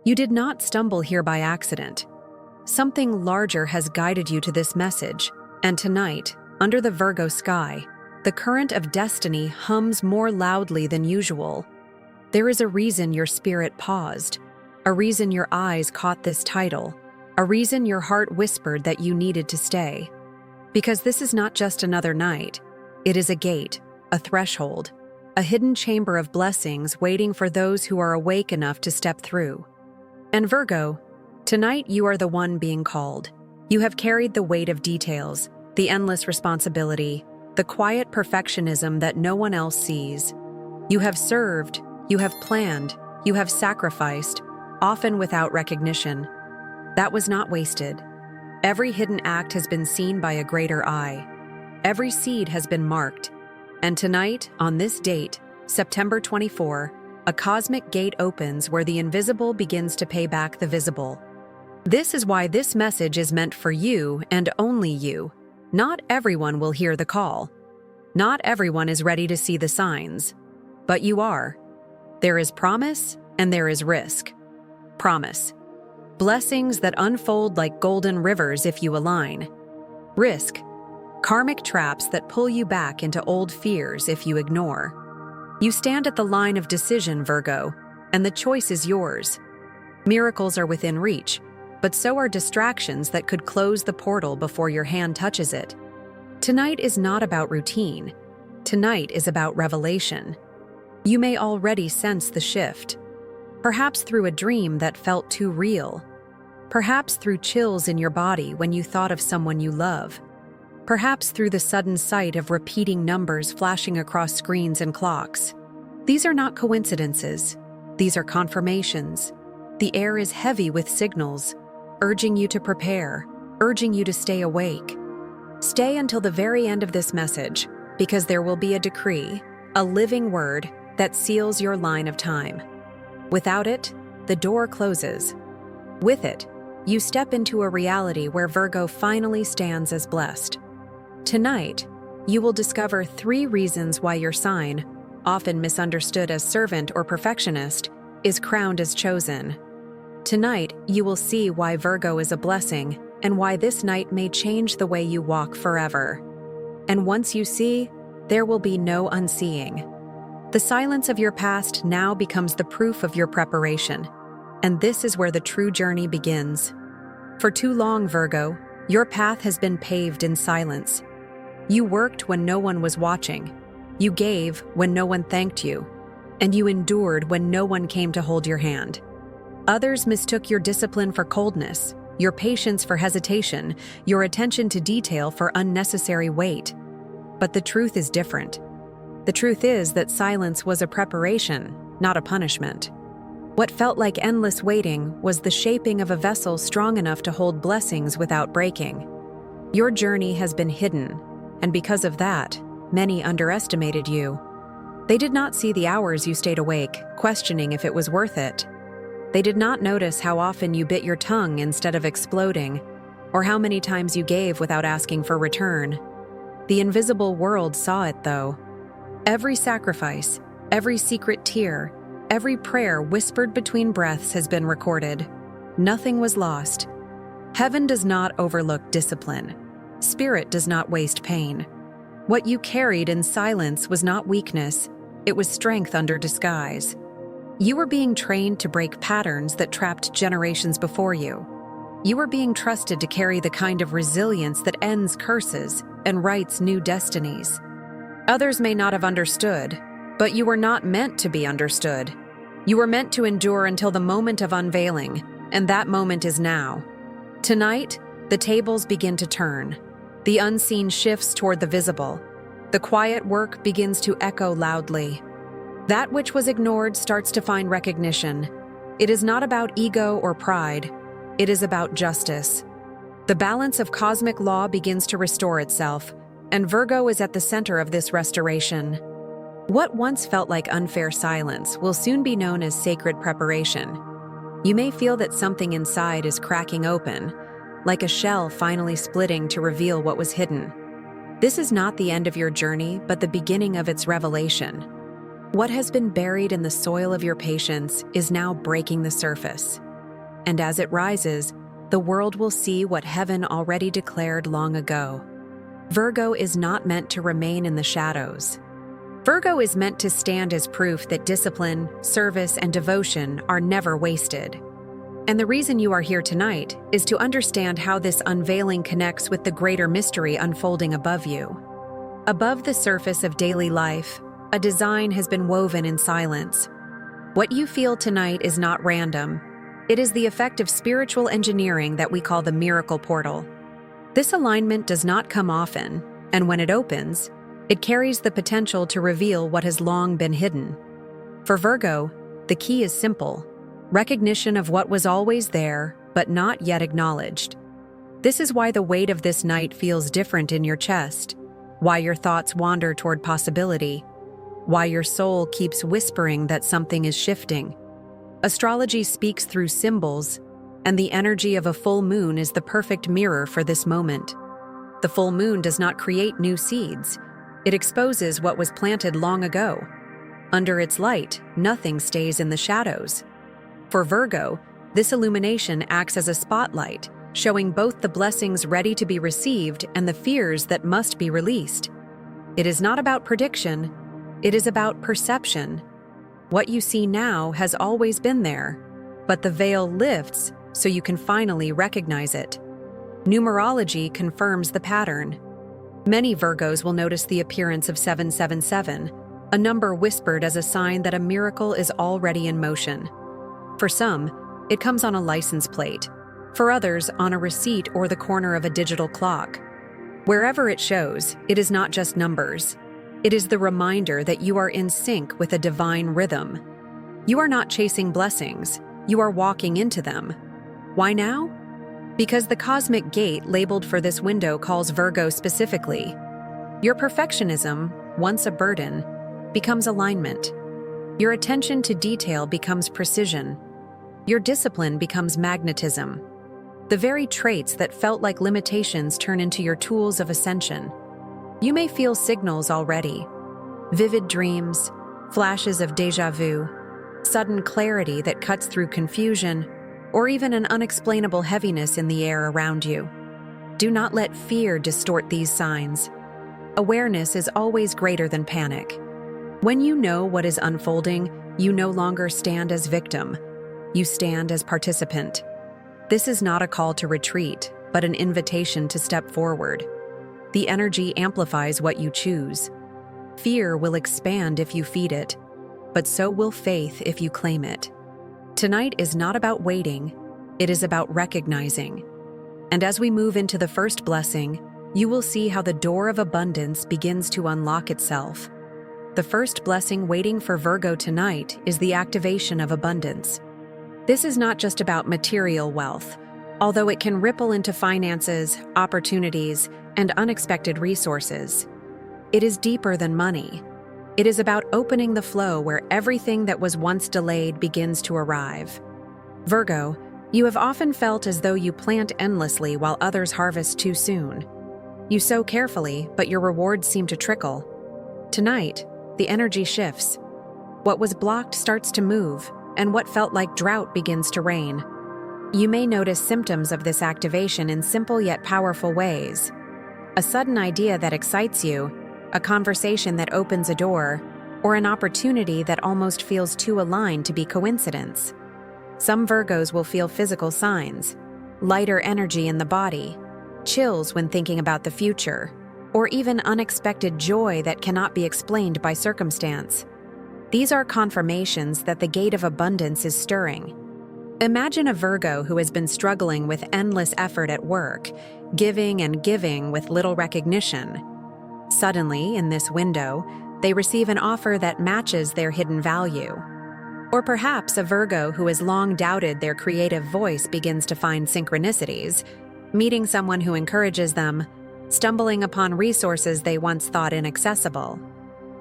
You did not stumble here by accident. Something larger has guided you to this message, and tonight, under the Virgo sky, the current of destiny hums more loudly than usual. There is a reason your spirit paused, a reason your eyes caught this title, a reason your heart whispered that you needed to stay. Because this is not just another night, it is a gate, a threshold, a hidden chamber of blessings waiting for those who are awake enough to step through. And Virgo, tonight you are the one being called. You have carried the weight of details, the endless responsibility, the quiet perfectionism that no one else sees. You have served, you have planned, you have sacrificed, often without recognition. That was not wasted. Every hidden act has been seen by a greater eye. Every seed has been marked. And tonight, on this date, September 24, a cosmic gate opens where the invisible begins to pay back the visible. This is why this message is meant for you and only you. Not everyone will hear the call. Not everyone is ready to see the signs. But you are. There is promise and there is risk. Promise. Blessings that unfold like golden rivers if you align. Risk. Karmic traps that pull you back into old fears if you ignore. You stand at the line of decision, Virgo, and the choice is yours. Miracles are within reach, but so are distractions that could close the portal before your hand touches it. Tonight is not about routine. Tonight is about revelation. You may already sense the shift. Perhaps through a dream that felt too real. Perhaps through chills in your body when you thought of someone you love. Perhaps through the sudden sight of repeating numbers flashing across screens and clocks. These are not coincidences. These are confirmations. The air is heavy with signals, urging you to prepare, urging you to stay awake. Stay until the very end of this message, because there will be a decree, a living word that seals your line of time. Without it, the door closes. With it, you step into a reality where Virgo finally stands as blessed. Tonight, you will discover 3 reasons why your sign, often misunderstood as servant or perfectionist, is crowned as chosen. Tonight, you will see why Virgo is a blessing and why this night may change the way you walk forever. And once you see, there will be no unseeing. The silence of your past now becomes the proof of your preparation, and this is where the true journey begins. For too long, Virgo, your path has been paved in silence. You worked when no one was watching. You gave when no one thanked you. And you endured when no one came to hold your hand. Others mistook your discipline for coldness, your patience for hesitation, your attention to detail for unnecessary weight. But the truth is different. The truth is that silence was a preparation, not a punishment. What felt like endless waiting was the shaping of a vessel strong enough to hold blessings without breaking. Your journey has been hidden, and because of that, many underestimated you. They did not see the hours you stayed awake, questioning if it was worth it. They did not notice how often you bit your tongue instead of exploding, or how many times you gave without asking for return. The invisible world saw it, though. Every sacrifice, every secret tear, every prayer whispered between breaths has been recorded. Nothing was lost. Heaven does not overlook discipline. Spirit does not waste pain. What you carried in silence was not weakness, it was strength under disguise. You were being trained to break patterns that trapped generations before you. You were being trusted to carry the kind of resilience that ends curses and writes new destinies. Others may not have understood, but you were not meant to be understood. You were meant to endure until the moment of unveiling, and that moment is now. Tonight, the tables begin to turn. The unseen shifts toward the visible. The quiet work begins to echo loudly. That which was ignored starts to find recognition. It is not about ego or pride. It is about justice. The balance of cosmic law begins to restore itself, and Virgo is at the center of this restoration. What once felt like unfair silence will soon be known as sacred preparation. You may feel that something inside is cracking open, like a shell finally splitting to reveal what was hidden. This is not the end of your journey, but the beginning of its revelation. What has been buried in the soil of your patience is now breaking the surface. and as it rises, the world will see what heaven already declared long ago. Virgo is not meant to remain in the shadows. Virgo is meant to stand as proof that discipline, service, and devotion are never wasted. And the reason you are here tonight is to understand how this unveiling connects with the greater mystery unfolding above you. Above the surface of daily life, a design has been woven in silence. What you feel tonight is not random. It is the effect of spiritual engineering that we call the miracle portal. This alignment does not come often, and when it opens, it carries the potential to reveal what has long been hidden. For Virgo, the key is simple: recognition of what was always there, but not yet acknowledged. This is why the weight of this night feels different in your chest, why your thoughts wander toward possibility, why your soul keeps whispering that something is shifting. Astrology speaks through symbols, and the energy of a full moon is the perfect mirror for this moment. The full moon does not create new seeds. It exposes what was planted long ago. Under its light, nothing stays in the shadows. For Virgo, this illumination acts as a spotlight, showing both the blessings ready to be received and the fears that must be released. It is not about prediction, it is about perception. What you see now has always been there, but the veil lifts so you can finally recognize it. Numerology confirms the pattern. Many Virgos will notice the appearance of 777, a number whispered as a sign that a miracle is already in motion. For some, it comes on a license plate. For others, on a receipt or the corner of a digital clock. Wherever it shows, it is not just numbers. It is the reminder that you are in sync with a divine rhythm. You are not chasing blessings, you are walking into them. Why now? Because the cosmic gate labeled for this window calls Virgo specifically. Your perfectionism, once a burden, becomes alignment. Your attention to detail becomes precision. Your discipline becomes magnetism. The very traits that felt like limitations turn into your tools of ascension. You may feel signals already: vivid dreams, flashes of déjà vu, sudden clarity that cuts through confusion, or even an unexplainable heaviness in the air around you. Do not let fear distort these signs. Awareness is always greater than panic. When you know what is unfolding, you no longer stand as victim. You stand as participant. This is not a call to retreat, but an invitation to step forward. The energy amplifies what you choose. Fear will expand if you feed it, but so will faith if you claim it. Tonight is not about waiting, it is about recognizing. And as we move into the first blessing, you will see how the door of abundance begins to unlock itself. The first blessing waiting for Virgo tonight is the activation of abundance. This is not just about material wealth, although it can ripple into finances, opportunities, and unexpected resources. It is deeper than money. It is about opening the flow where everything that was once delayed begins to arrive. Virgo, you have often felt as though you plant endlessly while others harvest too soon. You sow carefully, but your rewards seem to trickle. Tonight, the energy shifts. What was blocked starts to move, and what felt like drought begins to rain. You may notice symptoms of this activation in simple yet powerful ways. A sudden idea that excites you, a conversation that opens a door, or an opportunity that almost feels too aligned to be coincidence. Some Virgos will feel physical signs: lighter energy in the body, chills when thinking about the future, or even unexpected joy that cannot be explained by circumstance. These are confirmations that the gate of abundance is stirring. Imagine a Virgo who has been struggling with endless effort at work, giving and giving with little recognition. Suddenly, in this window, they receive an offer that matches their hidden value. Or perhaps a Virgo who has long doubted their creative voice begins to find synchronicities, meeting someone who encourages them, stumbling upon resources they once thought inaccessible.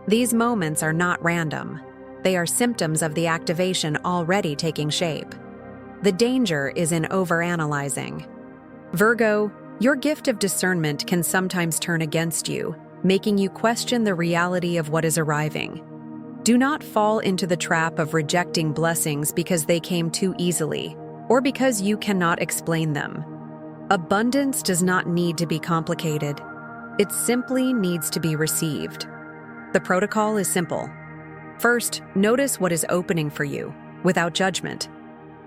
These moments are not random. They are symptoms of the activation already taking shape. The danger is in overanalyzing. Virgo, your gift of discernment can sometimes turn against you, making you question the reality of what is arriving. Do not fall into the trap of rejecting blessings because they came too easily, or because you cannot explain them. Abundance does not need to be complicated. It simply needs to be received. The protocol is simple. First, notice what is opening for you, without judgment.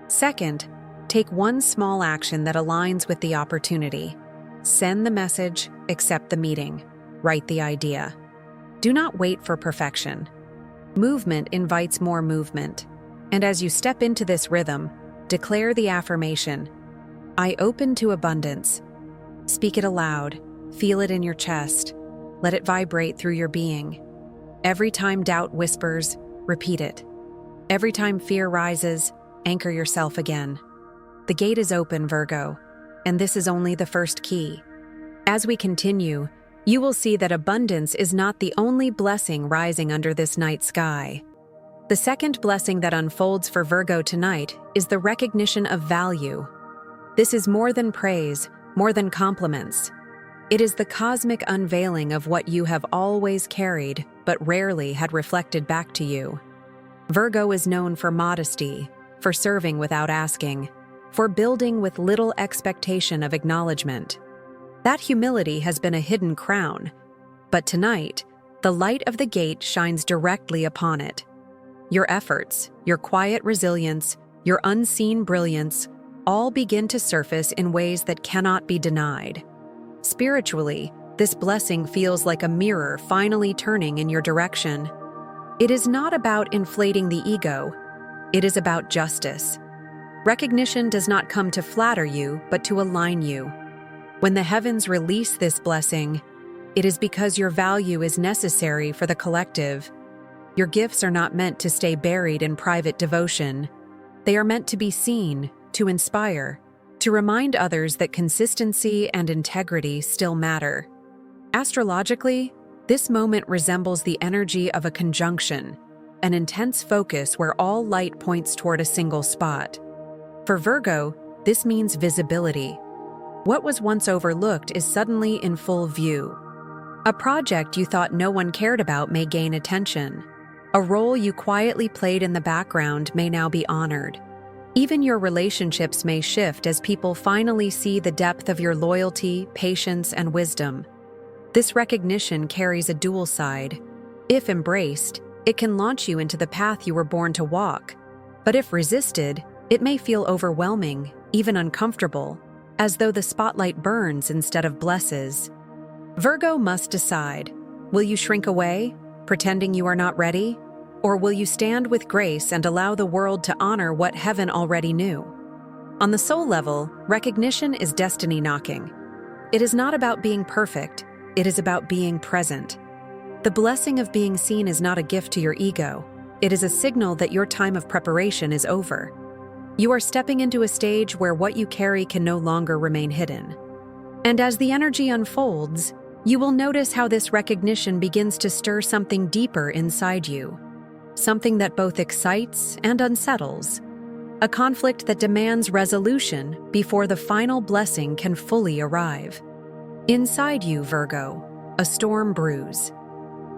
Second, take one small action that aligns with the opportunity. Send the message, accept the meeting, write the idea. Do not wait for perfection. Movement invites more movement. And as you step into this rhythm, declare the affirmation, I open to abundance. Speak it aloud, feel it in your chest, let it vibrate through your being. Every time doubt whispers, repeat it. Every time fear rises, anchor yourself again. The gate is open, Virgo, and this is only the first key. As we continue, you will see that abundance is not the only blessing rising under this night sky. The second blessing that unfolds for Virgo tonight is the recognition of value. This is more than praise, more than compliments. It is the cosmic unveiling of what you have always carried, but rarely had reflected back to you. Virgo is known for modesty, for serving without asking, for building with little expectation of acknowledgement. That humility has been a hidden crown, but tonight, the light of the gate shines directly upon it. Your efforts, your quiet resilience, your unseen brilliance, all begin to surface in ways that cannot be denied. Spiritually, this blessing feels like a mirror finally turning in your direction. It is not about inflating the ego, it is about justice. Recognition does not come to flatter you, but to align you. When the heavens release this blessing, it is because your value is necessary for the collective. Your gifts are not meant to stay buried in private devotion. They are meant to be seen, to inspire, to remind others that consistency and integrity still matter. Astrologically, this moment resembles the energy of a conjunction, an intense focus where all light points toward a single spot. For Virgo, this means visibility. What was once overlooked is suddenly in full view. A project you thought no one cared about may gain attention. A role you quietly played in the background may now be honored. Even your relationships may shift as people finally see the depth of your loyalty, patience, and wisdom. This recognition carries a dual side. If embraced, it can launch you into the path you were born to walk. But if resisted, it may feel overwhelming, even uncomfortable, as though the spotlight burns instead of blesses. Virgo must decide, will you shrink away, pretending you are not ready? Or will you stand with grace and allow the world to honor what heaven already knew? On the soul level, recognition is destiny knocking. It is not about being perfect, it is about being present. The blessing of being seen is not a gift to your ego. It is a signal that your time of preparation is over. You are stepping into a stage where what you carry can no longer remain hidden. And as the energy unfolds, you will notice how this recognition begins to stir something deeper inside you. Something that both excites and unsettles. A conflict that demands resolution before the final blessing can fully arrive. Inside you, Virgo, a storm brews.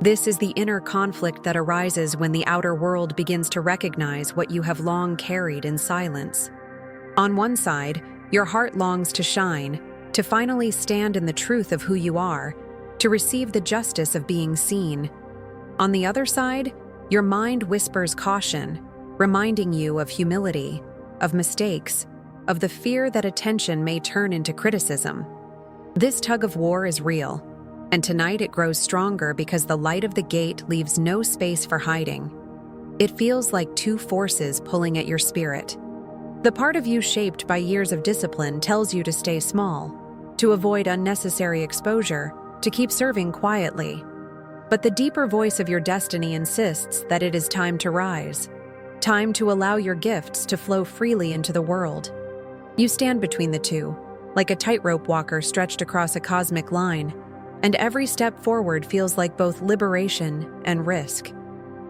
This is the inner conflict that arises when the outer world begins to recognize what you have long carried in silence. On one side, your heart longs to shine, to finally stand in the truth of who you are, to receive the justice of being seen. On the other side, your mind whispers caution, reminding you of humility, of mistakes, of the fear that attention may turn into criticism. This tug of war is real, and tonight it grows stronger because the light of the gate leaves no space for hiding. It feels like two forces pulling at your spirit. The part of you shaped by years of discipline tells you to stay small, to avoid unnecessary exposure, to keep serving quietly. But the deeper voice of your destiny insists that it is time to rise, time to allow your gifts to flow freely into the world. You stand between the two, like a tightrope walker stretched across a cosmic line, and every step forward feels like both liberation and risk.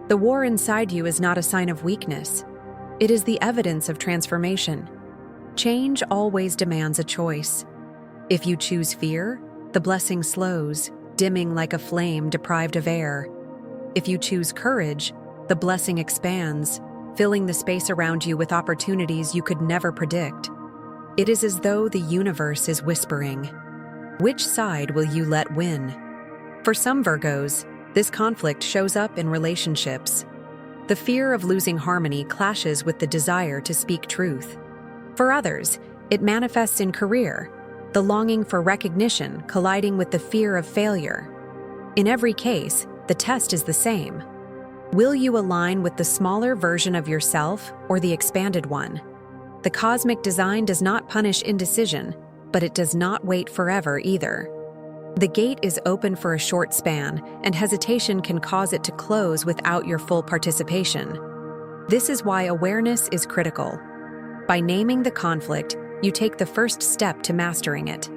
The war inside you is not a sign of weakness. It is the evidence of transformation. Change always demands a choice. If you choose fear, the blessing slows, dimming like a flame deprived of air. If you choose courage, the blessing expands, filling the space around you with opportunities you could never predict. It is as though the universe is whispering, "Which side will you let win?" For some Virgos, this conflict shows up in relationships. The fear of losing harmony clashes with the desire to speak truth. For others, it manifests in career, the longing for recognition colliding with the fear of failure. In every case, the test is the same. Will you align with the smaller version of yourself or the expanded one? The cosmic design does not punish indecision, but it does not wait forever either. The gate is open for a short span, and hesitation can cause it to close without your full participation. This is why awareness is critical. By naming the conflict, you take the first step to mastering it.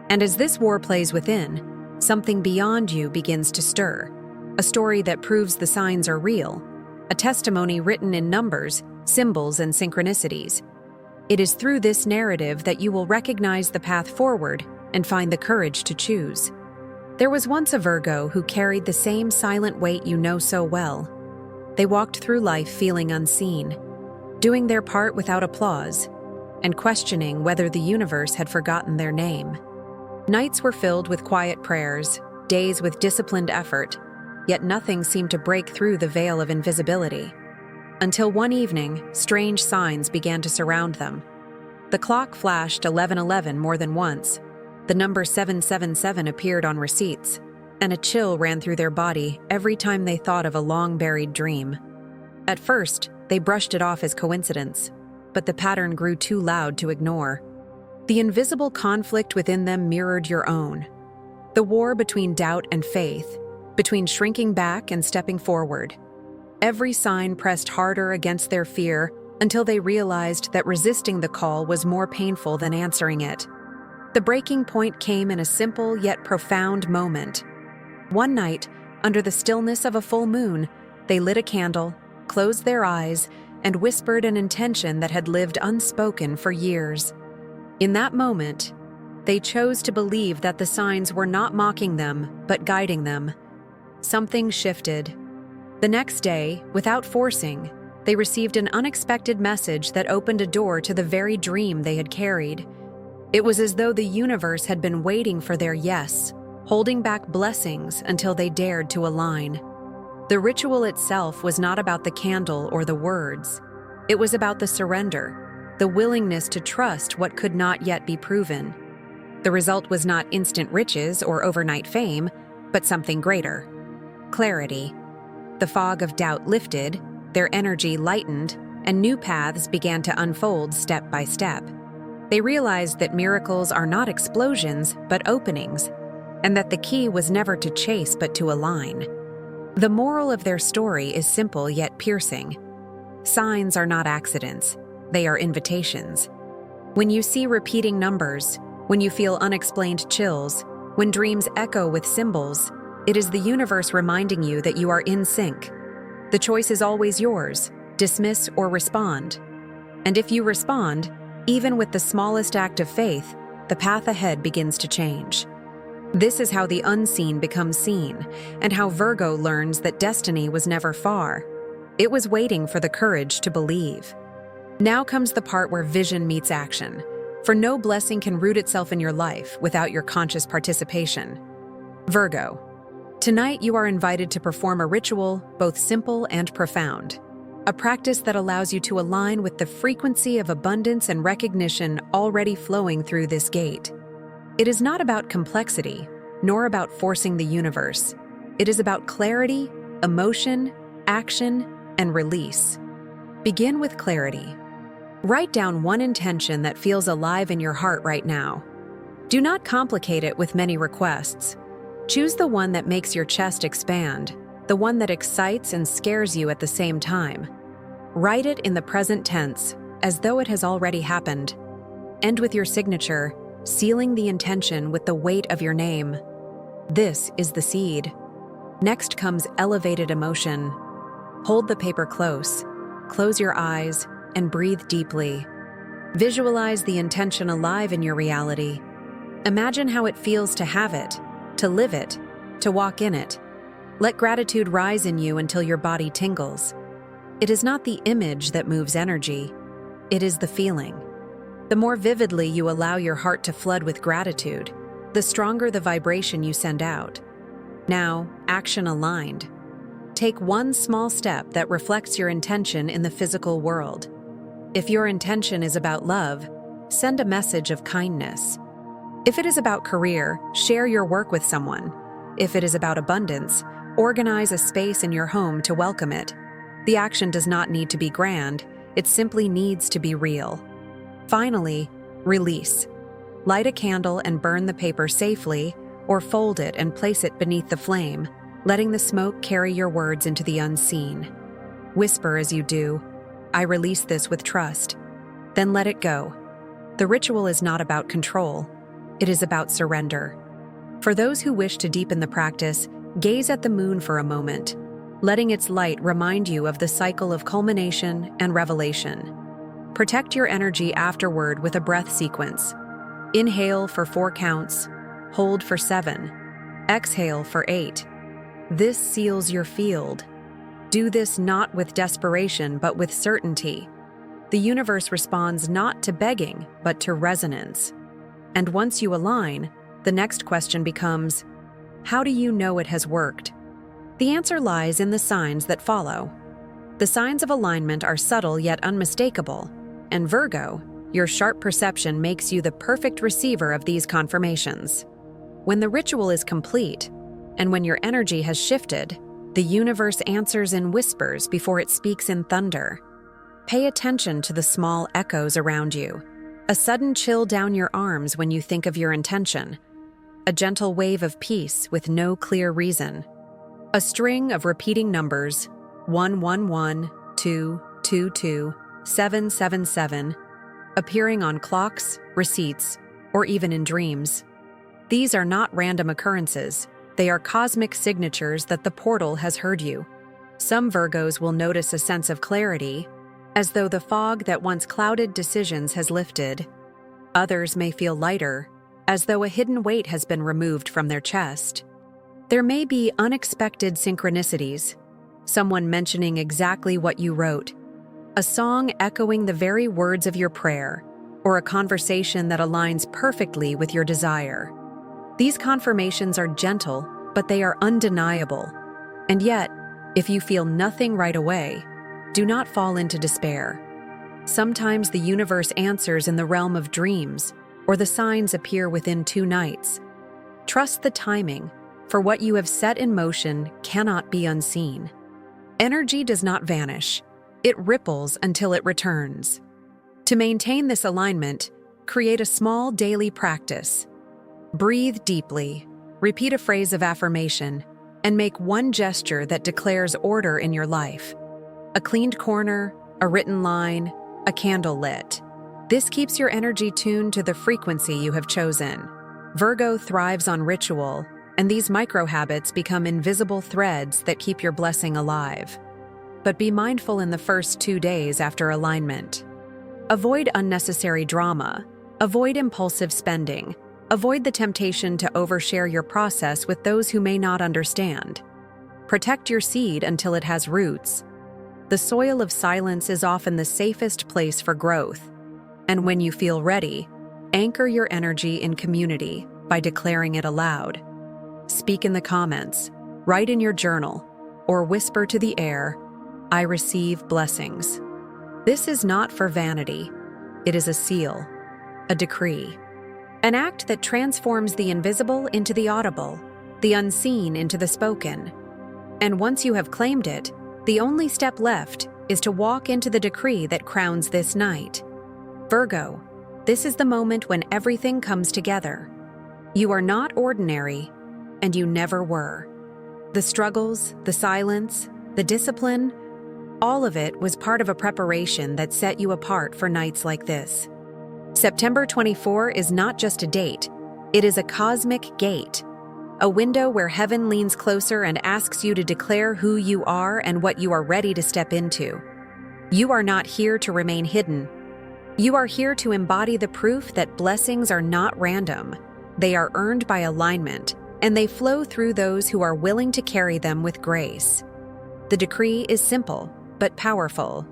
And as this war plays within, something beyond you begins to stir. A story that proves the signs are real. A testimony written in numbers, symbols, and synchronicities. It is through this narrative that you will recognize the path forward and find the courage to choose. There was once a Virgo who carried the same silent weight you know so well. They walked through life feeling unseen, doing their part without applause, and questioning whether the universe had forgotten their name. Nights were filled with quiet prayers, days with disciplined effort, yet nothing seemed to break through the veil of invisibility. Until one evening, strange signs began to surround them. The clock flashed 11:11 more than once. The number 777 appeared on receipts, and a chill ran through their body every time they thought of a long-buried dream. At first, they brushed it off as coincidence, but the pattern grew too loud to ignore. The invisible conflict within them mirrored your own. The war between doubt and faith, between shrinking back and stepping forward. Every sign pressed harder against their fear until they realized that resisting the call was more painful than answering it. The breaking point came in a simple yet profound moment. One night, under the stillness of a full moon, they lit a candle, closed their eyes, and whispered an intention that had lived unspoken for years. In that moment, they chose to believe that the signs were not mocking them, but guiding them. Something shifted. The next day, without forcing, they received an unexpected message that opened a door to the very dream they had carried. It was as though the universe had been waiting for their yes, holding back blessings until they dared to align. The ritual itself was not about the candle or the words. It was about the surrender, the willingness to trust what could not yet be proven. The result was not instant riches or overnight fame, but something greater. Clarity. The fog of doubt lifted, their energy lightened, and new paths began to unfold step by step. They realized that miracles are not explosions, but openings, and that the key was never to chase but to align. The moral of their story is simple yet piercing. Signs are not accidents, they are invitations. When you see repeating numbers, when you feel unexplained chills, when dreams echo with symbols, it is the universe reminding you that you are in sync. The choice is always yours, dismiss or respond. And if you respond, even with the smallest act of faith, the path ahead begins to change. This is how the unseen becomes seen, and how Virgo learns that destiny was never far. It was waiting for the courage to believe. Now comes the part where vision meets action, for no blessing can root itself in your life without your conscious participation. Virgo, tonight you are invited to perform a ritual, both simple and profound. A practice that allows you to align with the frequency of abundance and recognition already flowing through this gate. It is not about complexity, nor about forcing the universe. It is about clarity, emotion, action, and release. Begin with clarity. Write down one intention that feels alive in your heart right now. Do not complicate it with many requests. Choose the one that makes your chest expand, the one that excites and scares you at the same time. Write it in the present tense, as though it has already happened. End with your signature, sealing the intention with the weight of your name. This is the seed. Next comes elevated emotion. Hold the paper close, close your eyes, and breathe deeply. Visualize the intention alive in your reality. Imagine how it feels to have it, to live it, to walk in it. Let gratitude rise in you until your body tingles. It is not the image that moves energy, it is the feeling. The more vividly you allow your heart to flood with gratitude, the stronger the vibration you send out. Now, action aligned. Take one small step that reflects your intention in the physical world. If your intention is about love, send a message of kindness. If it is about career, share your work with someone. If it is about abundance, organize a space in your home to welcome it. The action does not need to be grand, it simply needs to be real. Finally, release. Light a candle and burn the paper safely, or fold it and place it beneath the flame, letting the smoke carry your words into the unseen. Whisper as you do, "I release this with trust." Then let it go. The ritual is not about control, it is about surrender. For those who wish to deepen the practice, gaze at the moon for a moment, letting its light remind you of the cycle of culmination and revelation. Protect your energy afterward with a breath sequence. Inhale for 4 counts, hold for 7, exhale for 8. This seals your field. Do this not with desperation, but with certainty. The universe responds not to begging, but to resonance. And once you align, the next question becomes, how do you know it has worked? The answer lies in the signs that follow. The signs of alignment are subtle yet unmistakable, and Virgo, your sharp perception makes you the perfect receiver of these confirmations. When the ritual is complete, and when your energy has shifted, the universe answers in whispers before it speaks in thunder. Pay attention to the small echoes around you. A sudden chill down your arms when you think of your intention. A gentle wave of peace with no clear reason. A string of repeating numbers, 111, 222, 777, appearing on clocks, receipts, or even in dreams. These are not random occurrences. They are cosmic signatures that the portal has heard you. Some Virgos will notice a sense of clarity, as though the fog that once clouded decisions has lifted. Others may feel lighter, as though a hidden weight has been removed from their chest. There may be unexpected synchronicities, someone mentioning exactly what you wrote, a song echoing the very words of your prayer, or a conversation that aligns perfectly with your desire. These confirmations are gentle, but they are undeniable. And yet, if you feel nothing right away, do not fall into despair. Sometimes the universe answers in the realm of dreams, or the signs appear within 2 nights. Trust the timing, for what you have set in motion cannot be unseen. Energy does not vanish. It ripples until it returns. To maintain this alignment, create a small daily practice. Breathe deeply, repeat a phrase of affirmation, and make one gesture that declares order in your life. A cleaned corner, a written line, a candle lit. This keeps your energy tuned to the frequency you have chosen. Virgo thrives on ritual, and these micro-habits become invisible threads that keep your blessing alive. But be mindful in the first 2 days after alignment. Avoid unnecessary drama, avoid impulsive spending, avoid the temptation to overshare your process with those who may not understand. Protect your seed until it has roots. The soil of silence is often the safest place for growth. And when you feel ready, anchor your energy in community by declaring it aloud. Speak in the comments, write in your journal, or whisper to the air, "I receive blessings." This is not for vanity. It is a seal, a decree, an act that transforms the invisible into the audible, the unseen into the spoken. And once you have claimed it, the only step left is to walk into the decree that crowns this night. Virgo, this is the moment when everything comes together. You are not ordinary, and you never were. The struggles, the silence, the discipline, all of it was part of a preparation that set you apart for nights like this. September 24 is not just a date, it is a cosmic gate. A window where heaven leans closer and asks you to declare who you are and what you are ready to step into. You are not here to remain hidden. You are here to embody the proof that blessings are not random. They are earned by alignment, and they flow through those who are willing to carry them with grace. The decree is simple, but powerful.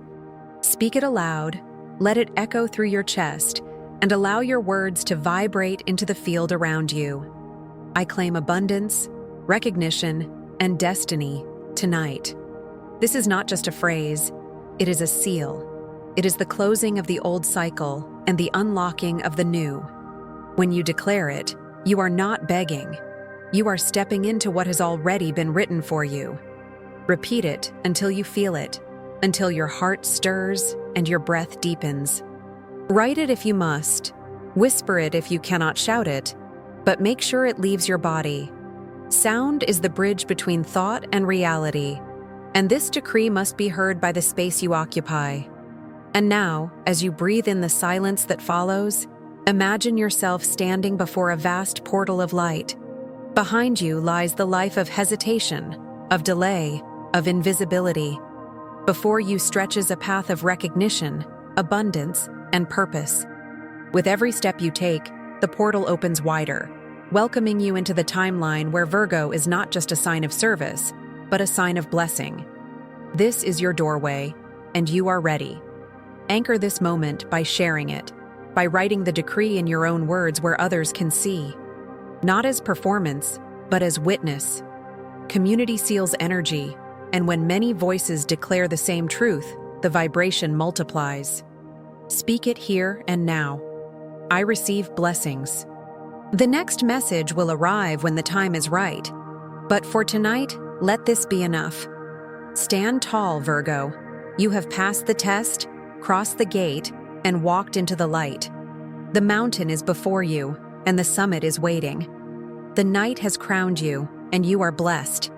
Speak it aloud, let it echo through your chest, and allow your words to vibrate into the field around you. I claim abundance, recognition, and destiny tonight. This is not just a phrase, it is a seal. It is the closing of the old cycle and the unlocking of the new. When you declare it, you are not begging. You are stepping into what has already been written for you. Repeat it until you feel it, until your heart stirs and your breath deepens. Write it if you must, whisper it if you cannot shout it, but make sure it leaves your body. Sound is the bridge between thought and reality, and this decree must be heard by the space you occupy. And now, as you breathe in the silence that follows, imagine yourself standing before a vast portal of light. Behind you lies the life of hesitation, of delay, of invisibility. Before you stretches a path of recognition, abundance, and purpose. With every step you take, the portal opens wider, welcoming you into the timeline where Virgo is not just a sign of service, but a sign of blessing. This is your doorway, and you are ready. Anchor this moment by sharing it, by writing the decree in your own words where others can see. Not as performance, but as witness. Community seals energy, and when many voices declare the same truth, the vibration multiplies. Speak it here and now. I receive blessings. The next message will arrive when the time is right. But for tonight, let this be enough. Stand tall, Virgo. You have passed the test, crossed the gate, and walked into the light. The mountain is before you, and the summit is waiting. The night has crowned you, and you are blessed.